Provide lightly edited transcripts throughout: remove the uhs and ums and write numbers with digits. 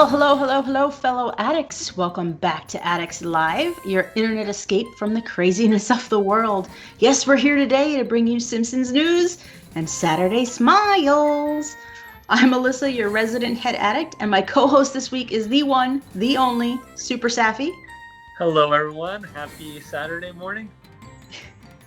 Well, hello, fellow addicts. Welcome back to Addicts Live, your internet escape from the craziness of the world. Yes, we're here today to bring you Simpsons news and Saturday smiles. I'm Alissa, your resident head addict, and my co-host this week is the one, the only, Super Safi. Hello, everyone. Happy Saturday morning.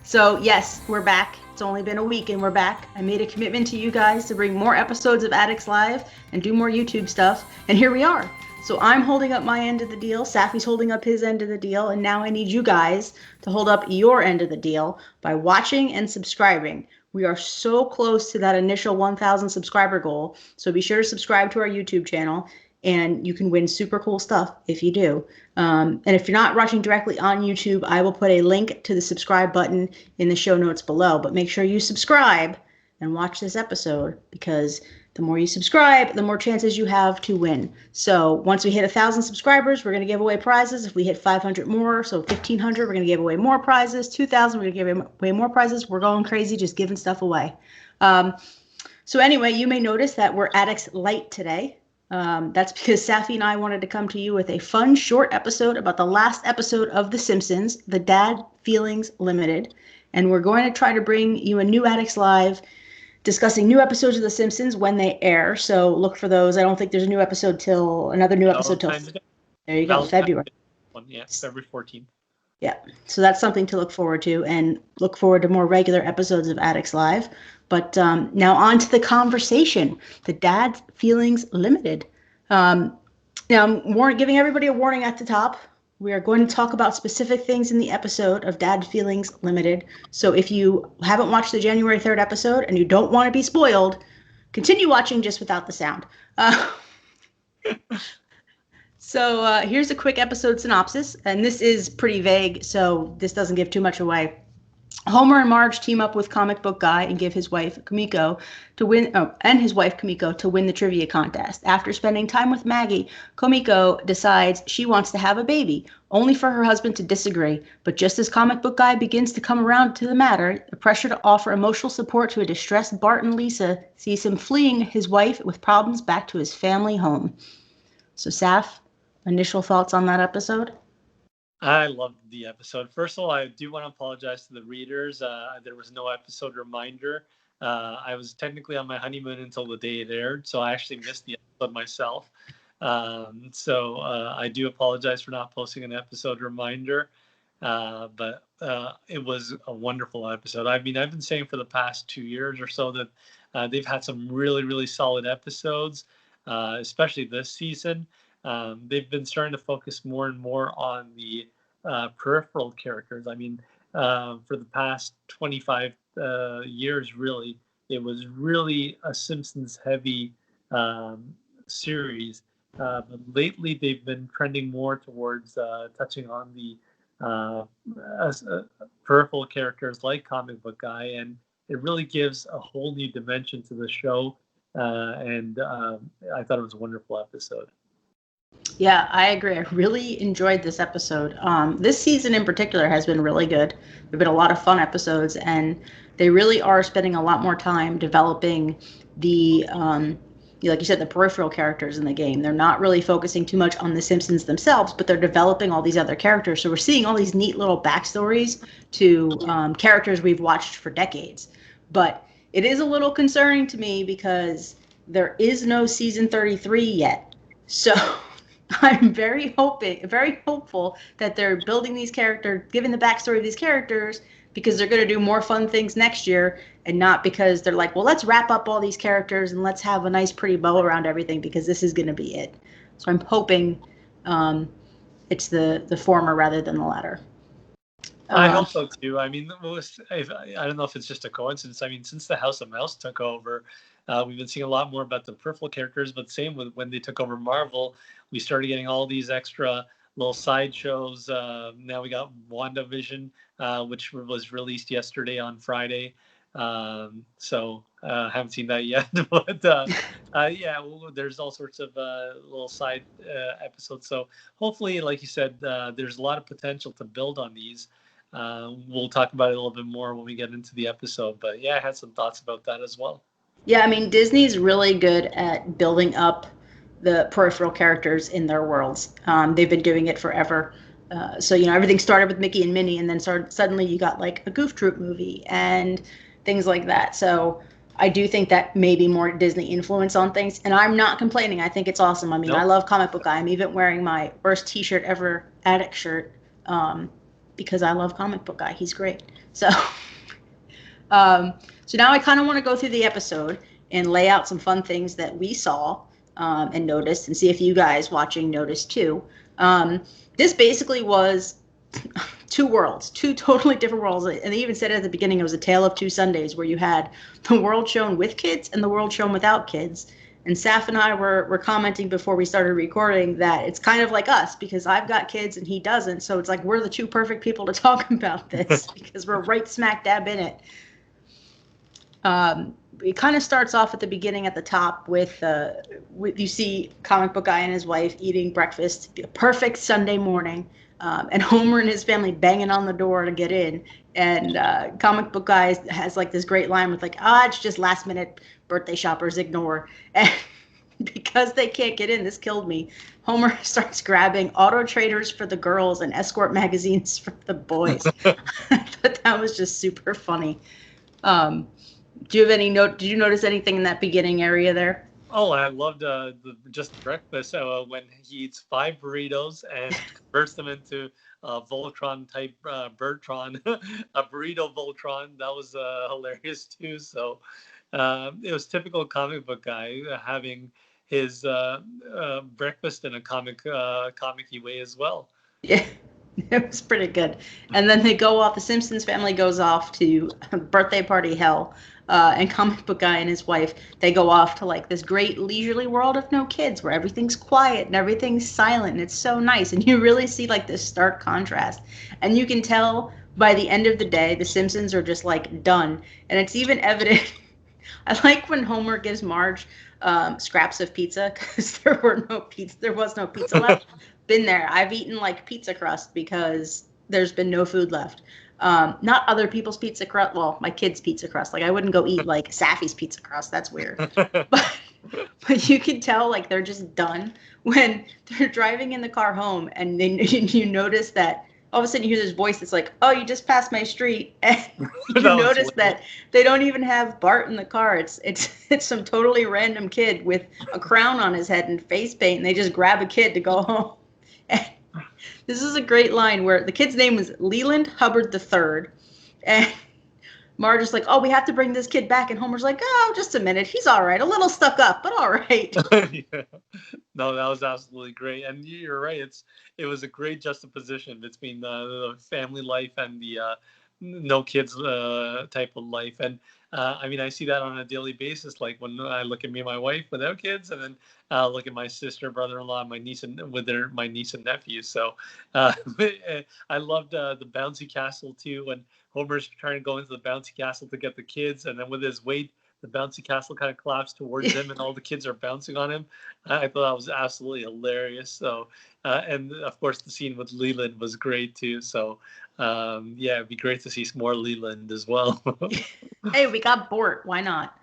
So, yes, we're back. It's only been a week and we're back. I made a commitment to you guys to bring more episodes of Addicts Live and do more YouTube stuff, and here we are. So I'm holding up my end of the deal, Safi's holding up his end of the deal, and now I need you guys to hold up your end of the deal by watching and subscribing. We are so close to that initial 1,000 subscriber goal, so be sure to subscribe to our YouTube channel, and you can win super cool stuff if you do. And if you're not watching directly on YouTube, I will put a link to the subscribe button in the show notes below. But make sure you subscribe and watch this episode, because the more you subscribe, the more chances you have to win. So once we hit 1,000 subscribers, we're going to give away prizes. If we hit 500 more, so 1,500, we're going to give away more prizes. 2,000, we're going to give away more prizes. We're going crazy just giving stuff away. So anyway, you may notice that we're Addicts Light today. That's because Safi and I wanted to come to you with a fun, short episode about the last episode of The Simpsons, The Dad Feelings Limited. And we're going to try to bring you a new Addicts Live discussing new episodes of The Simpsons when they air. So look for those. I don't think there's a new episode till there you go, February. February 14th. Yeah, so that's something to look forward to, and look forward to more regular episodes of Addicts Live. But now on to the conversation, the Dad Feelings Limited. Now I'm giving everybody a warning at the top. We are going to talk about specific things in the episode of Dad Feelings Limited. So if you haven't watched the January 3rd episode and you don't want to be spoiled, continue watching just without the sound. So here's a quick episode synopsis, and this is pretty vague, so this doesn't give too much away. Homer and Marge team up with Comic Book Guy and give his wife Kumiko to win the trivia contest. After spending time with Maggie, Kumiko decides she wants to have a baby, only for her husband to disagree. But just as Comic Book Guy begins to come around to the matter, the pressure to offer emotional support to a distressed Bart and Lisa sees him fleeing his wife with problems back to his family home. So, Saf, initial thoughts on that episode? I loved the episode. First of all, I do want to apologize to the readers. There was no episode reminder. I was technically on my honeymoon until the day it aired, so I actually missed the episode myself. So I do apologize for not posting an episode reminder. But it was a wonderful episode. I mean, I've been saying for the past 2 years or so that they've had some really, really solid episodes, especially this season. They've been starting to focus more and more on the peripheral characters. I mean, for the past 25 years, really, it was really a Simpsons-heavy series. But lately, they've been trending more towards touching on the peripheral characters like Comic Book Guy, and it really gives a whole new dimension to the show. And I thought it was a wonderful episode. Yeah, I agree. I really enjoyed this episode. This season in particular has been really good. There have been a lot of fun episodes, and they really are spending a lot more time developing the, like you said, the peripheral characters in the game. They're not really focusing too much on the Simpsons themselves, but they're developing all these other characters. So we're seeing all these neat little backstories to characters we've watched for decades. But it is a little concerning to me because there is no season 33 yet. So I'm very hopeful that they're building these characters, giving the backstory of these characters, because they're going to do more fun things next year, and not because they're like, well, let's wrap up all these characters and let's have a nice pretty bow around everything, because this is going to be it. So I'm hoping it's the former rather than the latter. I hope so too. I mean, I don't know if it's just a coincidence. I mean, since the House of Mouse took over, we've been seeing a lot more about the peripheral characters, but same with when they took over Marvel, we started getting all these extra little sideshows. Now we got WandaVision, which was released yesterday on Friday. So I haven't seen that yet, but yeah, there's all sorts of little side episodes. So hopefully, like you said, there's a lot of potential to build on these. We'll talk about it a little bit more when we get into the episode, but yeah, I had some thoughts about that as well. Yeah, I mean, Disney's really good at building up the peripheral characters in their worlds. They've been doing it forever. So everything started with Mickey and Minnie, and then suddenly you got like a Goof Troop movie and things like that. So I do think that maybe more Disney influence on things, and I'm not complaining. I think it's awesome. I mean, I Nope. love Comic Book Guy. I'm even wearing my first T-shirt ever, Addict shirt, because I love Comic Book Guy. He's great. So, um, so now I kind of want to go through the episode and lay out some fun things that we saw and noticed, and see if you guys watching noticed too. This basically was two worlds, two totally different worlds. And they even said at the beginning it was a tale of two Sundays, where you had the world shown with kids and the world shown without kids. And Saf and I were commenting before we started recording that it's kind of like us, because I've got kids and he doesn't. So it's like we're the two perfect people to talk about this because we're right smack dab in it. It kind of starts off at the beginning at the top with you see Comic Book Guy and his wife eating breakfast, a perfect Sunday morning, and Homer and his family banging on the door to get in. And Comic Book Guy has like this great line with like, it's just last minute birthday shoppers, ignore. And because they can't get in, this killed me. Homer starts grabbing Auto Traders for the girls and Escort magazines for the boys. I thought that was just super funny. Do you have any note? Did you notice anything in that beginning area there? Oh, I loved just breakfast. When he eats 5 burritos and converts them into a Voltron type Bertron, a burrito Voltron. That was hilarious too. So it was typical Comic Book Guy having his breakfast in a comic-y way as well. Yeah, it was pretty good. And then they go off. The Simpsons family goes off to birthday party hell. And Comic Book Guy and his wife, they go off to like this great leisurely world of no kids, where everything's quiet and everything's silent, and it's so nice. And you really see like this stark contrast. And you can tell by the end of the day, the Simpsons are just like done. And it's even evident. I like when Homer gives Marge scraps of pizza, because there was no pizza left. Been there. I've eaten like pizza crust because there's been no food left. Not other people's pizza crust. Well, my kids' pizza crust. Like I wouldn't go eat like Safi's pizza crust. That's weird. But you can tell like they're just done when they're driving in the car home, and then you notice that all of a sudden you hear this voice that's like, "Oh, you just passed my street," and you notice that they don't even have Bart in the car. It's some totally random kid with a crown on his head and face paint, and they just grab a kid to go home. And this is a great line where the kid's name was Leland Hubbard III, and Marge is like, "Oh, we have to bring this kid back," and Homer's like, "Oh, just a minute, he's all right, a little stuck up, but all right." Yeah. No, that was absolutely great, and you're right. It was a great juxtaposition between the family life and the no kids type of life. And I mean, I see that on a daily basis. Like when I look at me and my wife without kids, and then look at my sister, brother-in-law, my niece, and my niece and nephew. So I loved the bouncy castle too. When Homer's trying to go into the bouncy castle to get the kids, and then with his weight, the bouncy castle kind of collapsed towards him, and all the kids are bouncing on him. I thought that was absolutely hilarious. So, and of course, the scene with Leland was great too. So, yeah, it'd be great to see some more Leland as well. Hey, we got Bort. Why not?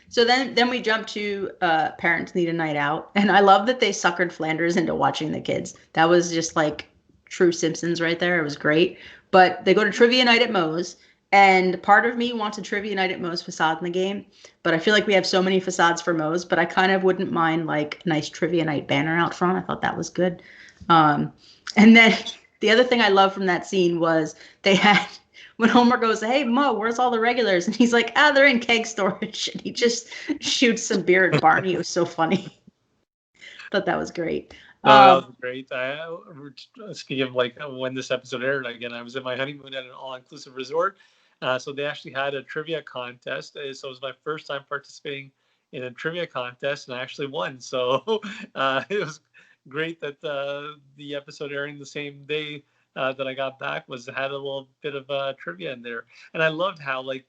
So then we jump to Parents Need a Night Out, and I love that they suckered Flanders into watching the kids. That was just like true Simpsons right there. It was great. But they go to trivia night at Moe's, and part of me wants a trivia night at Moe's facade in the game, but I feel like we have so many facades for Moe's, but I kind of wouldn't mind like a nice trivia night banner out front. I thought that was good. And then the other thing I love from that scene was they had, when Homer goes, "Hey Mo, where's all the regulars?" And he's like, "They're in keg storage." And he just shoots some beer at Barney. It was so funny. Thought that was great. No, that was great. Speaking of like when this episode aired, again, I was in my honeymoon at an all-inclusive resort. So they actually had a trivia contest. So it was my first time participating in a trivia contest, and I actually won. So it was great that the episode airing the same day that I got back had a little bit of trivia in there. And I loved how like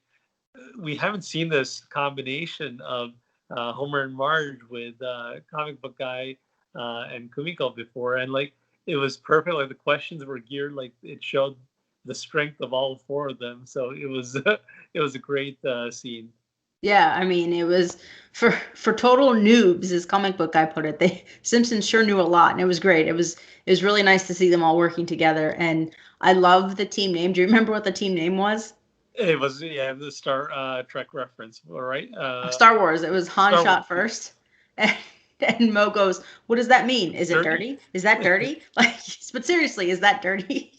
we haven't seen this combination of Homer and Marge with Comic Book Guy and Kumiko before, and like it was perfect. Like the questions were geared, like it showed the strength of all four of them. So it was it was a great scene. Yeah, I mean, it was for total noobs, as comic book guy put it. They Simpsons sure knew a lot, and it was great. It was really nice to see them all working together, and I love the team name. Do you remember what the team name was? It was, yeah, the Star Trek reference, all right? Star Wars. It was Han Star Wars. shot first, and, and Mo goes, "What does that mean? Is it Dirty? dirty? Is that dirty?" Like, but seriously, is that dirty?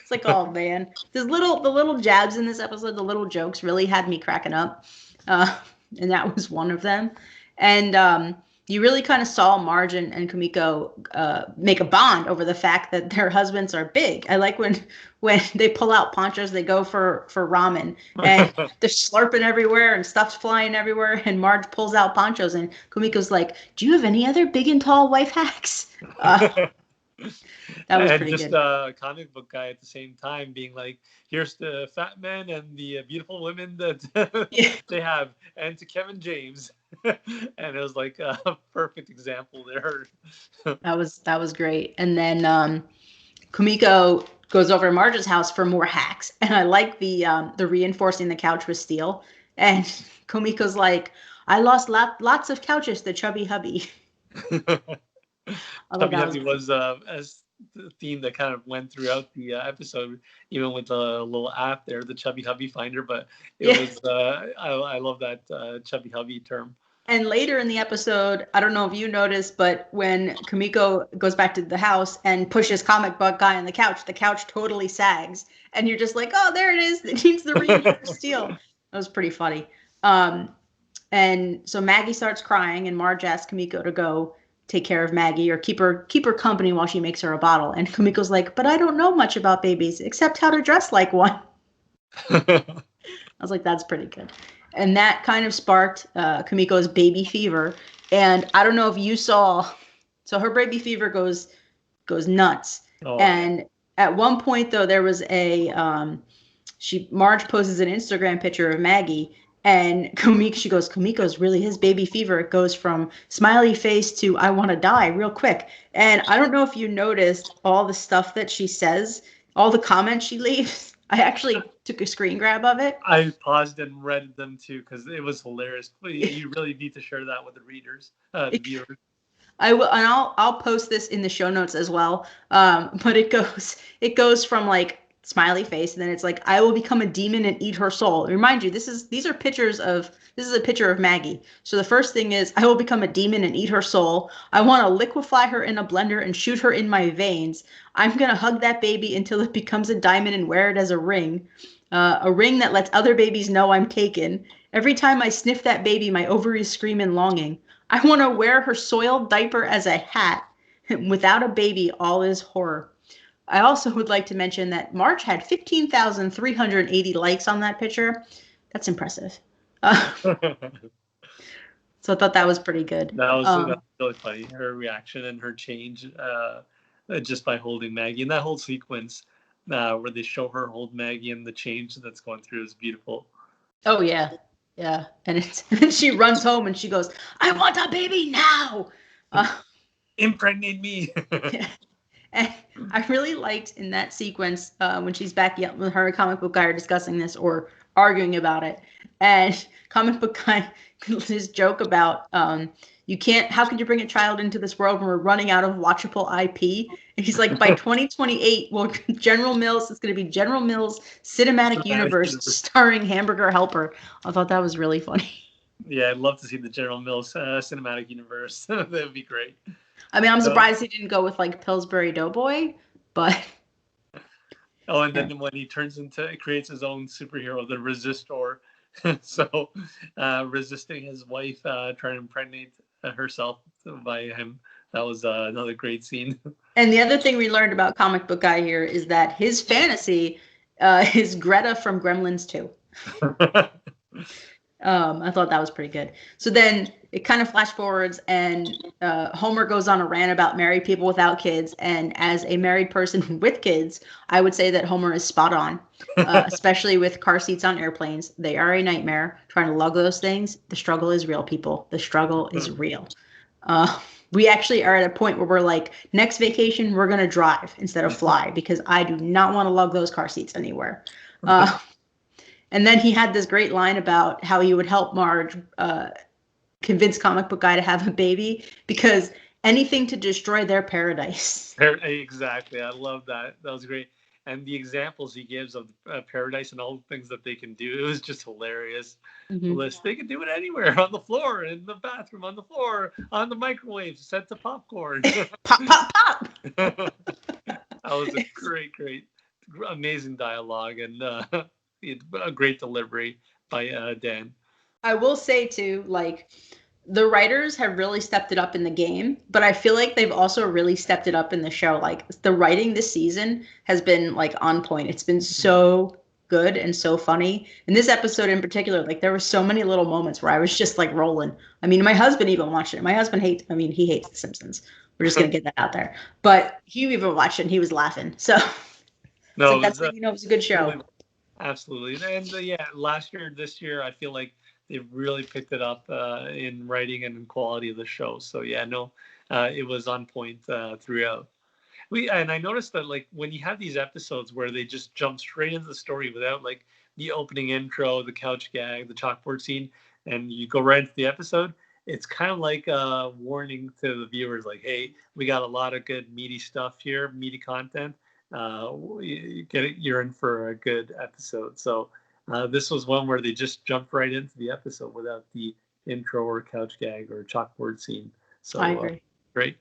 It's like, oh man, the little jabs in this episode, the little jokes really had me cracking up, uh, and that was one of them. And you really kind of saw Marge and Kumiko make a bond over the fact that their husbands are big. I like when they pull out ponchos, they go for ramen, and they're slurping everywhere and stuff's flying everywhere. And Marge pulls out ponchos, and Kumiko's like, "Do you have any other big and tall wife hacks?" That was And pretty just good. a comic book guy at the same time being like, here's the fat man and the beautiful women that Yeah. they have, and to Kevin James. And it was like a perfect example there. That was great. And then Kumiko goes over to Marge's house for more hacks, and I like the reinforcing the couch with steel. And Kumiko's like, "I lost lots of couches to Chubby Hubby." I thought Chubby that was Heavy was as the theme that kind of went throughout the episode, even with the little app there, the Chubby Hubby Finder. But it yeah. was I love that Chubby Hubby term. And later in the episode, I don't know if you noticed, but when Kumiko goes back to the house and pushes comic book guy on the couch totally sags, and you're just like, "Oh, there it is. It needs the reinforced steel." That was pretty funny. Um, And so Maggie starts crying, and Marge asks Kumiko to go take care of Maggie or keep her company while she makes her a bottle. And Kumiko's like, "But I don't know much about babies except how to dress like one." I was like, "That's pretty good." And that kind of sparked Kumiko's baby fever. And I don't know if you saw, so her baby fever goes nuts. Oh yeah. And at one point though, there was a Marge poses an Instagram picture of Maggie, and she goes, "Kumiko's really his baby fever. It goes from smiley face to I want to die real quick." And I don't know if you noticed all the stuff that she says, all the comments she leaves. I actually took a screen grab of it. I paused and read them too because it was hilarious. You really need to share that with the readers, the viewers. I will, and I'll post this in the show notes as well. But it goes from like smiley face, and then it's like, "I will become a demon and eat her soul." Remind you, these are pictures of this is a picture of Maggie. So the first thing is, "I will become a demon and eat her soul. I want to liquefy her in a blender and shoot her in my veins. I'm gonna hug that baby until it becomes a diamond and wear it as a ring that lets other babies know I'm taken. Every time I sniff that baby, my ovaries scream in longing. I want to wear her soiled diaper as a hat. Without a baby, all is horror." I also would like to mention that March had 15,380 likes on that picture. That's impressive. that So I thought that was pretty good. was really funny. Her reaction and her change just by holding Maggie, and that whole sequence where they show her hold Maggie and the change that's going through is beautiful. Oh yeah, yeah. And she runs home and she goes, "I want a baby now." Uh, Impregnate me. yeah. And I really liked in that sequence when she's back with her comic book guy are discussing this or arguing about it. And comic book guy, his joke about you can't, how could you bring a child into this world when we're running out of watchable IP? And he's like, by 2028, well, General Mills, it's going to be General Mills Cinematic Universe starring Hamburger Helper. I thought that was really funny. Yeah, I'd love to see the General Mills cinematic universe. That would be great. I mean, I'm surprised he didn't go with like Pillsbury Doughboy, but. Oh, and then when he creates his own superhero, the Resistor. So resisting his wife trying to impregnate herself by him. That was another great scene. And the other thing we learned about comic book guy here is that his fantasy is Greta from Gremlins 2. I thought that was pretty good. So then it kind of flash forwards, and Homer goes on a rant about married people without kids. And as a married person with kids, I would say that Homer is spot on, especially with car seats on airplanes. They are a nightmare. Trying to lug those things, the struggle is real, people. The struggle is real. We actually are at a point where we're like, next vacation, we're going to drive instead of fly because I do not want to lug those car seats anywhere. And then he had this great line about how he would help Marge convince Comic Book Guy to have a baby because anything to destroy their paradise. Exactly. I love that. That was great. And the examples he gives of paradise and all the things that they can do, it was just hilarious. The list. They can do it anywhere, on the floor, in the bathroom, on the floor, on the microwave, set to popcorn. Pop, pop, pop. That was a great, amazing dialogue and a great delivery by Dan. I will say too, like, the writers have really stepped it up in the game, but I feel like they've also really stepped it up in the show. Like, the writing this season has been like on point. It's been so good and so funny. In this episode in particular, like, there were so many little moments where I was just like rolling. I mean, my husband even watched it. My husband he hates The Simpsons. We're just gonna get that out there. But he even watched it and he was laughing. So no, that's when you know it was a good show. Really, absolutely. And yeah, this year, I feel like they really picked it up in writing and in quality of the show. So yeah, no, it was on point throughout. And I noticed that, like, when you have these episodes where they just jump straight into the story without like the opening intro, the couch gag, the chalkboard scene, and you go right into the episode, it's kind of like a warning to the viewers, like, hey, we got a lot of good meaty stuff here, meaty content. You're in for a good episode. So this was one where they just jumped right into the episode without the intro or couch gag or chalkboard scene. So I agree. Great.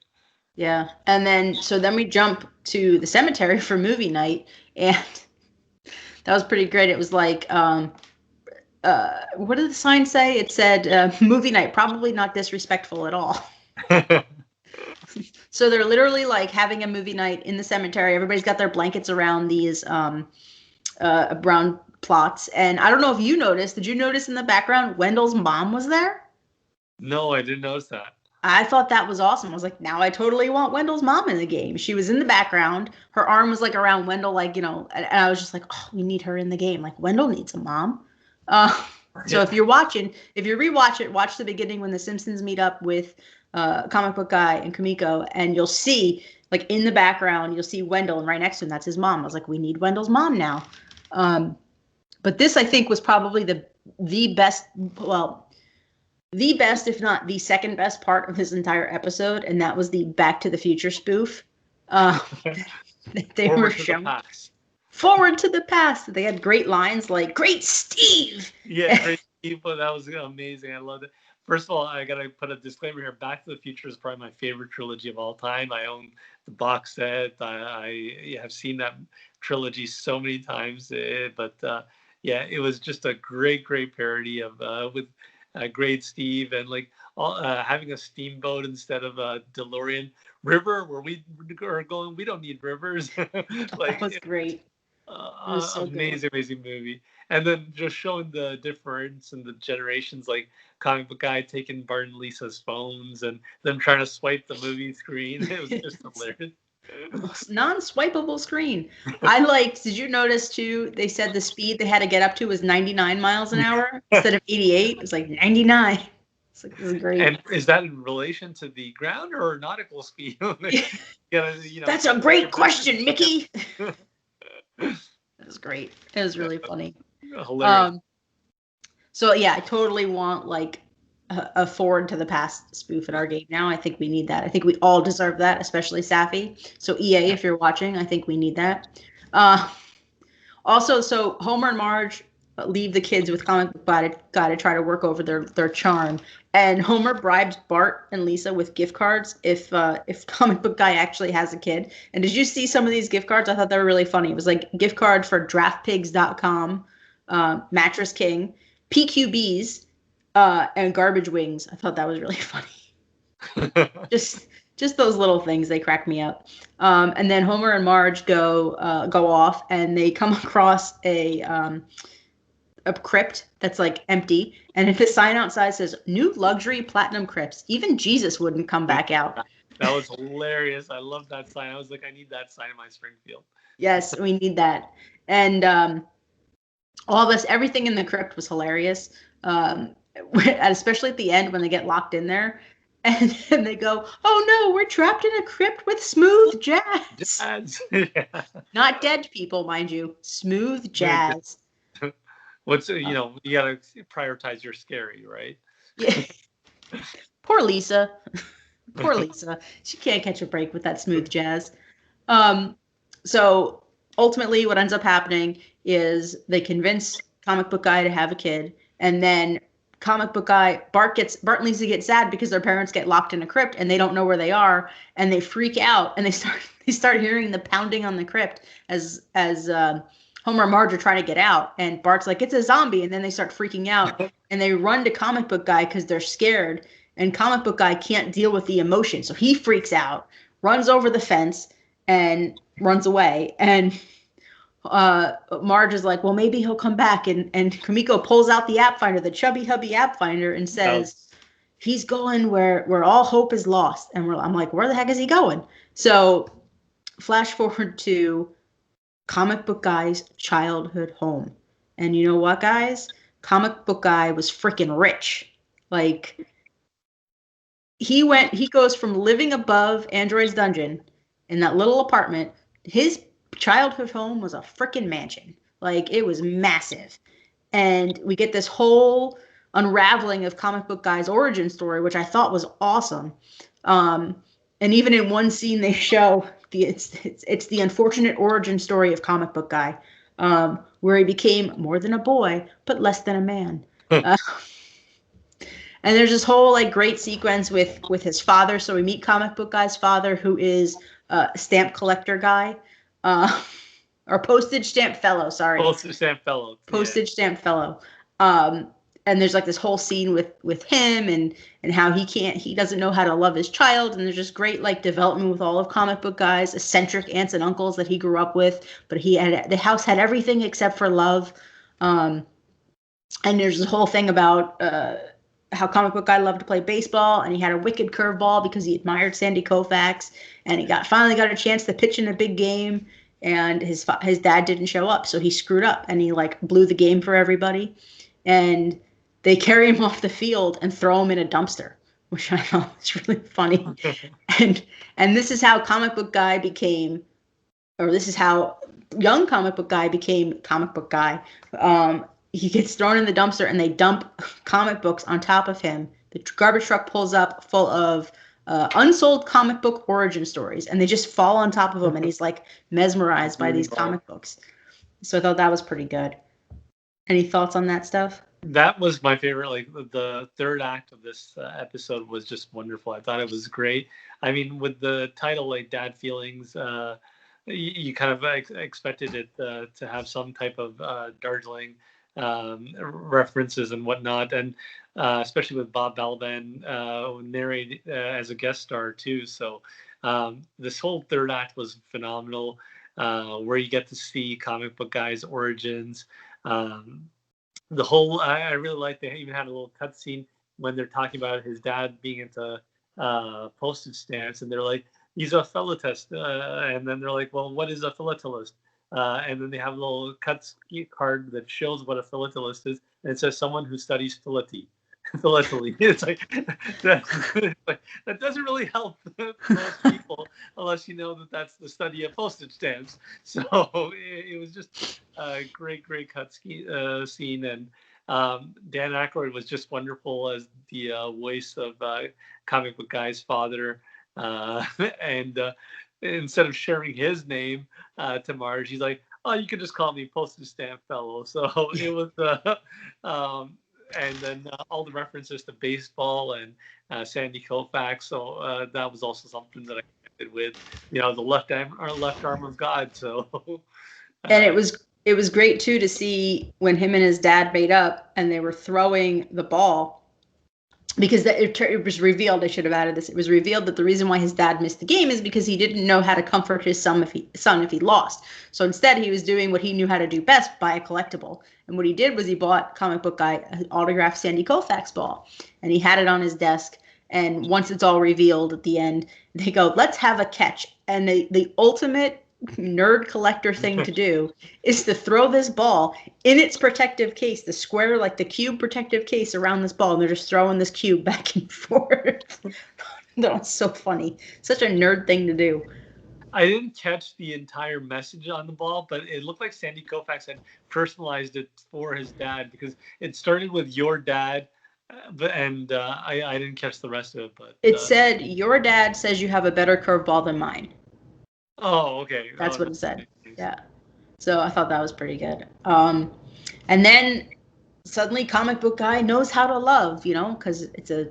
Yeah. And then we jump to the cemetery for movie night, and that was pretty great. It was like, what did the sign say? It said, movie night, probably not disrespectful at all. So they're literally like having a movie night in the cemetery. Everybody's got their blankets around these brown plots. And I don't know if you noticed. Did you notice in the background Wendell's mom was there? No, I didn't notice that. I thought that was awesome. I was like, now I totally want Wendell's mom in the game. She was in the background. Her arm was like around Wendell, like, and I was just like, oh, we need her in the game. Like, Wendell needs a mom. So if you're rewatch it, watch the beginning when the Simpsons meet up with Comic Book Guy and Kamiko, and you'll see, like, in the background, you'll see Wendell, and right next to him, that's his mom. I was like, we need Wendell's mom now. But this, I think, was probably the best, if not the second best part of this entire episode, and that was the Back to the Future spoof. They were showing forward to the past. They had great lines like "Great Steve." Yeah, Great Steve. But that was amazing. I loved it. First of all, I gotta put a disclaimer here. Back to the Future is probably my favorite trilogy of all time. I own the box set. I have seen that trilogy so many times. Yeah, it was just a great parody of with Great Steve, and like having a steamboat instead of a DeLorean. River, where we are going, we don't need rivers. Like, that was great. So amazing movie. And then just showing the difference in the generations, like Comic Book Guy taking Bart and Lisa's phones and them trying to swipe the movie screen. It was just hilarious. Non-swipeable screen. Did you notice too, they said the speed they had to get up to was 99 miles an hour instead of 88. It was like 99. It's like, this is great. And is that in relation to the ground or nautical speed? That's a great question, Mickey. That was great. It was really funny. Hilarious. So yeah, I totally want like a forward to the past spoof in our game now. I think we need that. I think we all deserve that, especially Safi. So EA, if you're watching, I think we need that. Also, so Homer and Marge leave the kids with Comic Book Guy to try to work over their charm, and Homer bribes Bart and Lisa with gift cards if Comic Book Guy actually has a kid. And did you see some of these gift cards? I thought they were really funny. It was like gift card for DraftPigs.com, Mattress King, PQBs, and Garbage Wings. I thought that was really funny. Just those little things, they crack me up. And then Homer and Marge go off, and they come across a crypt that's like empty, and if the sign outside says "New Luxury Platinum Crypts," even Jesus wouldn't come back out. That was hilarious. I love that sign. I was like, I need that sign in my Springfield. Yes, we need that. And everything in the crypt was hilarious. Especially at the end when they get locked in there, and they go, "Oh no, we're trapped in a crypt with smooth jazz." Yeah. Not dead people, mind you. Smooth jazz. What's you know, you gotta prioritize your scary, right? Yeah. Poor Lisa. Poor Lisa. She can't catch a break with that smooth jazz. Um, so ultimately, what ends up happening is they convince comic book guy to have a kid, and then comic book guy Bart and Lisa get sad because their parents get locked in a crypt and they don't know where they are, and they freak out and they start hearing the pounding on the crypt as Homer and Marge are trying to get out, and Bart's like, it's a zombie, and then they start freaking out and they run to comic book guy because they're scared, and comic book guy can't deal with the emotion, so he freaks out, runs over the fence and runs away. And Marge is like, well, maybe he'll come back. And Kamiko pulls out the app finder, the chubby hubby app finder, and says, he's going where all hope is lost. And I'm like, where the heck is he going? So flash forward to comic book guy's childhood home. And you know what, guys? Comic book guy was freaking rich. Like, he goes from living above Android's dungeon in that little apartment. His childhood home was a freaking mansion. Like, it was massive. And we get this whole unraveling of comic book guy's origin story, which I thought was awesome. And even in one scene, they show it's the unfortunate origin story of comic book guy, where he became more than a boy, but less than a man. And there's this whole like great sequence with his father. So we meet comic book guy's father, who is a stamp collector guy, or postage stamp fellow. Sorry, postage stamp fellow. Postage stamp fellow. And there's like this whole scene with him and how he doesn't know how to love his child. And there's just great like development with all of comic book guy's eccentric aunts and uncles that he grew up with. But the house had everything except for love. And there's this whole thing about how comic book guy loved to play baseball, and he had a wicked curveball because he admired Sandy Koufax, and he finally got a chance to pitch in a big game, and his dad didn't show up, so he screwed up and he like blew the game for everybody, and they carry him off the field and throw him in a dumpster, which I thought was really funny. and this is how comic book guy became, or this is how young comic book guy became comic book guy. He gets thrown in the dumpster and they dump comic books on top of him. The garbage truck pulls up full of unsold comic book origin stories, and they just fall on top of him, and he's like mesmerized by these comic books. So I thought that was pretty good. Any thoughts on that stuff? That was my favorite. Like the third act of this episode was just wonderful. I thought it was great. I mean, with the title like Dad Feelings, you kind of expected it to have some type of Darjeeling references and whatnot, and especially with Bob Balaban narrated as a guest star too. So this whole third act was phenomenal, where you get to see comic book guy's origins. The whole I really like. They even had a little cutscene when they're talking about his dad being into postage stamps, and they're like, he's a philatelist, and then they're like, well, what is a philatelist? And then they have a little card that shows what a philatelist is, and it says someone who studies philately. It's like that doesn't really help most people unless you know that that's the study of postage stamps. So it was just a great scene, and Dan Aykroyd was just wonderful as the voice of comic book guy's father, and instead of sharing his name to Marge, he's like, oh, you can just call me postage stamp fellow. So it was and then all the references to baseball and Sandy Koufax. So that was also something that I connected with, the left arm of God. So and it was great too to see when him and his dad made up and they were throwing the ball, because it was revealed, I should have added this, it was revealed that the reason why his dad missed the game is because he didn't know how to comfort his son if he lost. So instead he was doing what he knew how to do best, buy a collectible. And what he did was he bought comic book guy an autographed Sandy Koufax ball, and he had it on his desk. And once it's all revealed at the end, they go, let's have a catch. And the ultimate nerd collector thing to do is to throw this ball in its protective case, the square, like the cube protective case around this ball, and they're just throwing this cube back and forth. That was so funny. Such a nerd thing to do. I didn't catch the entire message on the ball, but it looked like Sandy Koufax had personalized it for his dad because it started with your dad, I didn't catch the rest of it. But It said, "Your dad says you have a better curveball than mine." oh, okay. That's Oh, what it said. nice. Yeah. So I thought that was pretty good. And then suddenly comic book guy knows how to love, you know, because it's a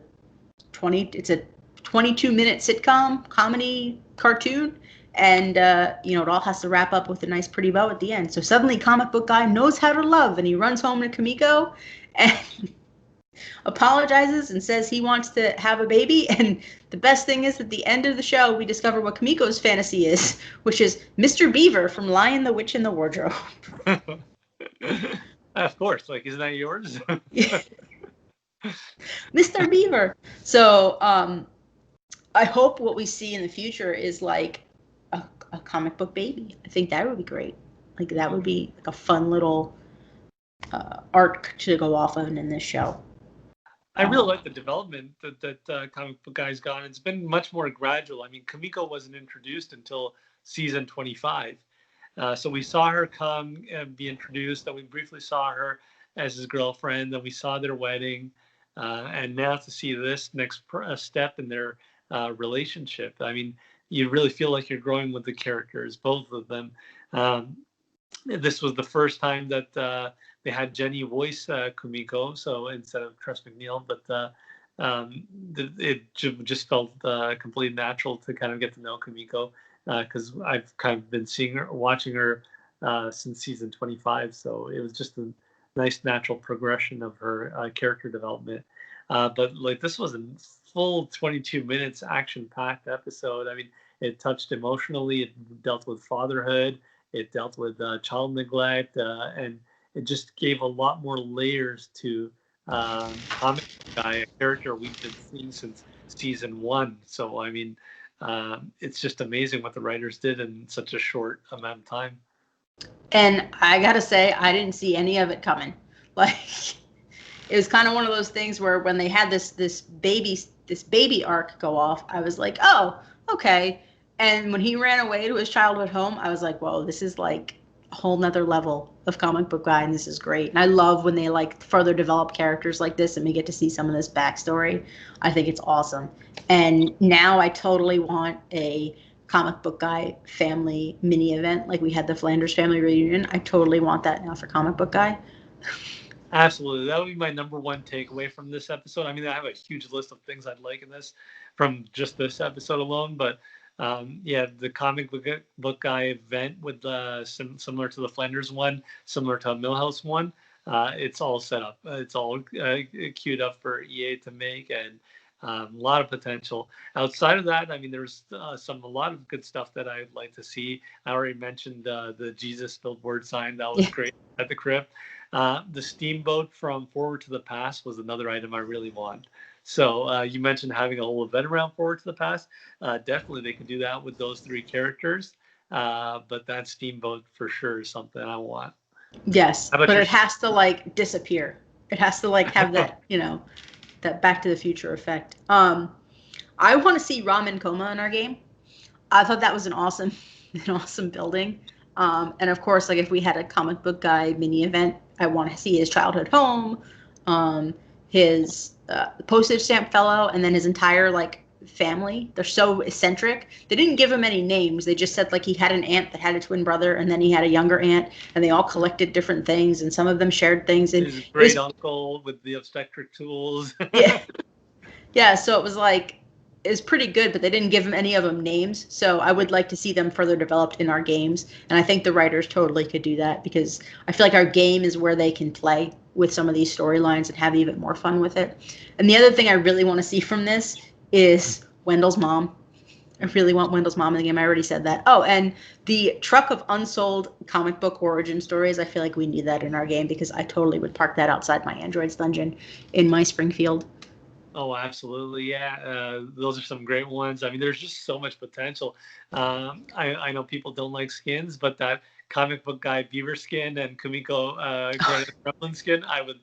22-minute sitcom comedy cartoon, and you know, it all has to wrap up with a nice pretty bow at the end. So suddenly comic book guy knows how to love, and he runs home to Kimiko and apologizes and says he wants to have a baby. And the best thing is, at the end of the show, we discover what Kimiko's fantasy is, which is Mr. Beaver from Lion, the Witch, and the Wardrobe. Of course, like, isn't that yours? Mr. Beaver. So I hope what we see in the future is like a comic book baby. I think that would be great. Like, that would be like a fun little arc to go off of in this show. I really like the development that comic book guy's gone. It's been much more gradual. I mean, Kimiko wasn't introduced until season 25. So we saw her come and be introduced, then we briefly saw her as his girlfriend, then we saw their wedding, and now to see this next step in their relationship. I mean, you really feel like you're growing with the characters, both of them. This was the first time that they had Jenny voice Kumiko, so instead of Tress McNeil, but it just felt completely natural to kind of get to know Kumiko, because I've kind of been watching her since season 25, so it was just a nice natural progression of her character development. But like, this was a full 22 minutes action-packed episode. I mean, it touched emotionally, it dealt with fatherhood, it dealt with child neglect, and it just gave a lot more layers to comic guy, a character we've been seeing since season 1. So I mean, it's just amazing what the writers did in such a short amount of time. And I gotta say, I didn't see any of it coming. Like, it was kind of one of those things where when they had this baby arc go off, I was like, oh, okay. And when he ran away to his childhood home, I was like, whoa, this is like a whole nother level of comic book guy, and this is great. And I love when they like further develop characters like this and we get to see some of this backstory. I think it's awesome. And now I totally want a comic book guy family mini event like we had the Flanders family reunion. I totally want that now for comic book guy. Absolutely. That would be my number one takeaway from this episode. I mean, I have a huge list of things I'd like in this from just this episode alone, but yeah, the comic book guy event with similar to the Flanders one, similar to a Millhouse one, it's all set up. It's all queued up for EA to make, and a lot of potential. Outside of that, I mean, there's a lot of good stuff that I'd like to see. I already mentioned the Jesus billboard sign. That was great at the crypt. The steamboat from Forward to the Past was another item I really want. So you mentioned having a whole event around Forward to the Past. Definitely they could do that with those 3 characters. But that steamboat for sure is something I want. Yes, but it has to like disappear. It has to like have that, you know, that Back to the Future effect. I want to see Ramen Coma in our game. I thought that was an awesome building. And of course, like, if we had a comic book guy mini event, I want to see his childhood home, his postage stamp fellow, and then his entire like family. They're so eccentric. They didn't give him any names. They just said like he had an aunt that had a twin brother, and then he had a younger aunt, and they all collected different things, and some of them shared things. And his great uncle with the obstetric tools. Yeah. So it was like, it was pretty good, but they didn't give them any of them names. So I would like to see them further developed in our games. And I think the writers totally could do that, because I feel like our game is where they can play with some of these storylines and have even more fun with it. And the other thing I really want to see from this is Wendell's mom. I really want Wendell's mom in the game. I already said that. Oh, and the truck of unsold comic book origin stories. I feel like we need that in our game, because I totally would park that outside my Androids dungeon in my Springfield. Oh, absolutely. Yeah. Those are some great ones. I mean, there's just so much potential. I know people don't like skins, but that comic book guy Beaver skin and Kumiko Gremlin skin, I would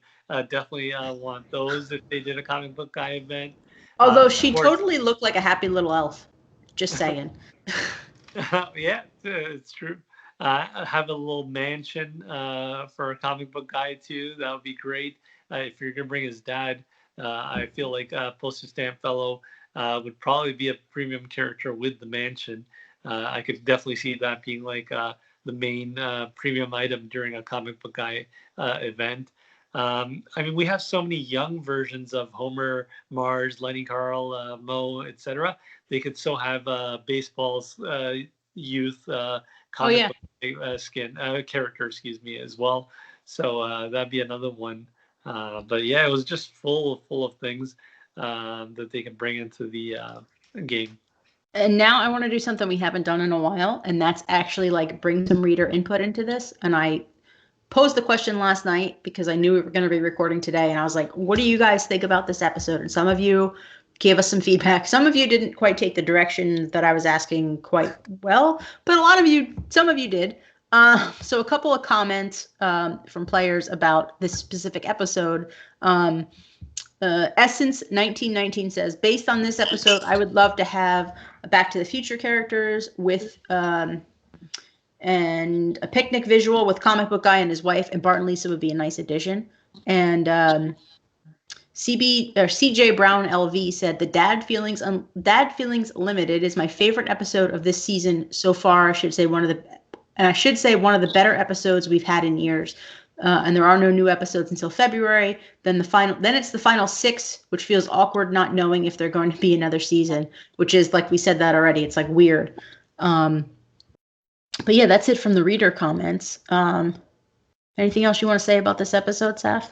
definitely want those if they did a comic book guy event. Although she totally looked like a happy little elf. Just saying. Yeah, it's true. Have a little mansion for a comic book guy too. That would be great. If you're gonna bring his dad, I feel like Postage Stamp Fellow would probably be a premium character with the mansion. I could definitely see that being like the main premium item during a comic book guy event. I mean, we have so many young versions of Homer, Marge, Lenny, Carl, Moe, etc. They could still have baseball's youth Oh comic yeah. book skin character, excuse me, as well. So that'd be another one. But yeah, it was just full of things that they can bring into the game. And now I want to do something we haven't done in a while, and that's actually like bring some reader input into this. And I posed the question last night because I knew we were going to be recording today, and I was like, what do you guys think about this episode? And some of you gave us some feedback. Some of you didn't quite take the direction that I was asking quite well, but some of you did. So a couple of comments from players about this specific episode. Essence 1919 says, based on this episode, I would love to have a Back to the Future characters with and a picnic visual with comic book guy and his wife, and Bart and Lisa would be a nice addition. And CJ Brown LV said, the Dad Feelings Limited is my favorite episode of this season so far. I should say one of the better episodes we've had in years. And there are no new episodes until February. Then it's the final 6, which feels awkward not knowing if they're going to be another season, which is, like we said that already, it's like weird. But yeah, that's it from the reader comments. Anything else you want to say about this episode, Saf?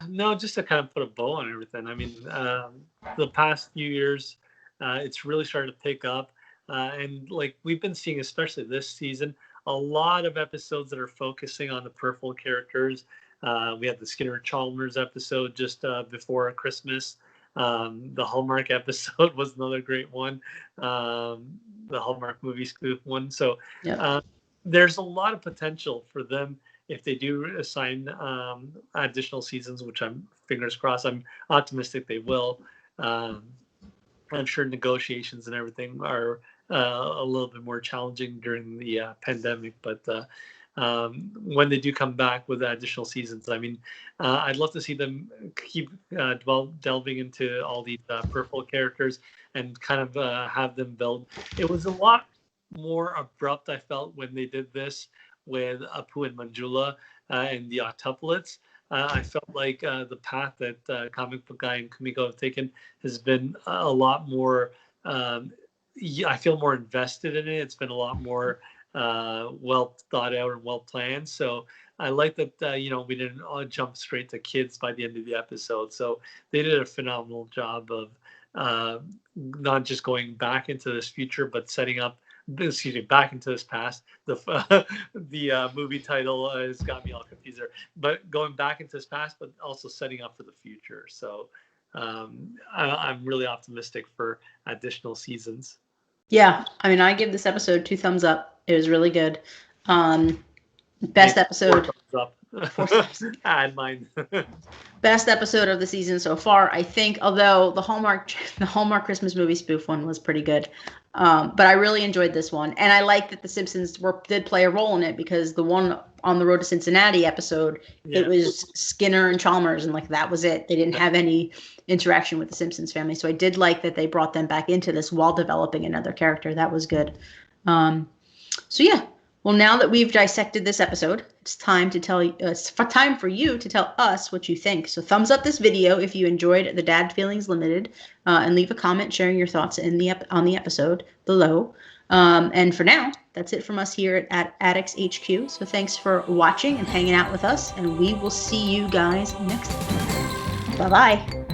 No, just to kind of put a bow on everything. I mean, the past few years, it's really started to pick up. And like we've been seeing, especially this season, a lot of episodes that are focusing on the peripheral characters. We had the Skinner Chalmers episode just before Christmas. The Hallmark episode was another great one. The Hallmark movie spoof one. So there's a lot of potential for them if they do assign additional seasons, which I'm fingers crossed. I'm optimistic they will. I'm sure negotiations and everything are a little bit more challenging during the pandemic, but when they do come back with additional seasons, I mean, I'd love to see them keep delving into all these peripheral characters and kind of have them build. It was a lot more abrupt, I felt, when they did this with Apu and Manjula and the octuplets. I felt like the path that Comic Book Guy and Kumiko have taken has been a lot more. I feel more invested in it. It's been a lot more well thought out and well planned. So I like that we didn't all jump straight to kids by the end of the episode. So they did a phenomenal job of not just going back into this future, but setting up. Excuse me, back into this past. The movie title has got me all confused there. But going back into this past, but also setting up for the future. So I'm really optimistic for additional seasons. Yeah, I mean, I give this episode 2 thumbs up. It was really good. Best episode. 4 thumbs up. Add mine. Best episode of the season so far, I think. Although the Hallmark Christmas movie spoof one was pretty good. But I really enjoyed this one, and I like that the Simpsons did play a role in it, because the one on the Road to Cincinnati episode, it was Skinner and Chalmers, and like that was it. They didn't have any interaction with the Simpsons family, so I did like that they brought them back into this while developing another character. That was good. So yeah. Well, now that we've dissected this episode, it's time to time for you to tell us what you think. So thumbs up this video if you enjoyed the Dad Feelings Limited, and leave a comment sharing your thoughts on the episode below. And for now, that's it from us here at Addicts HQ. So thanks for watching and hanging out with us, and we will see you guys next time. Bye-bye.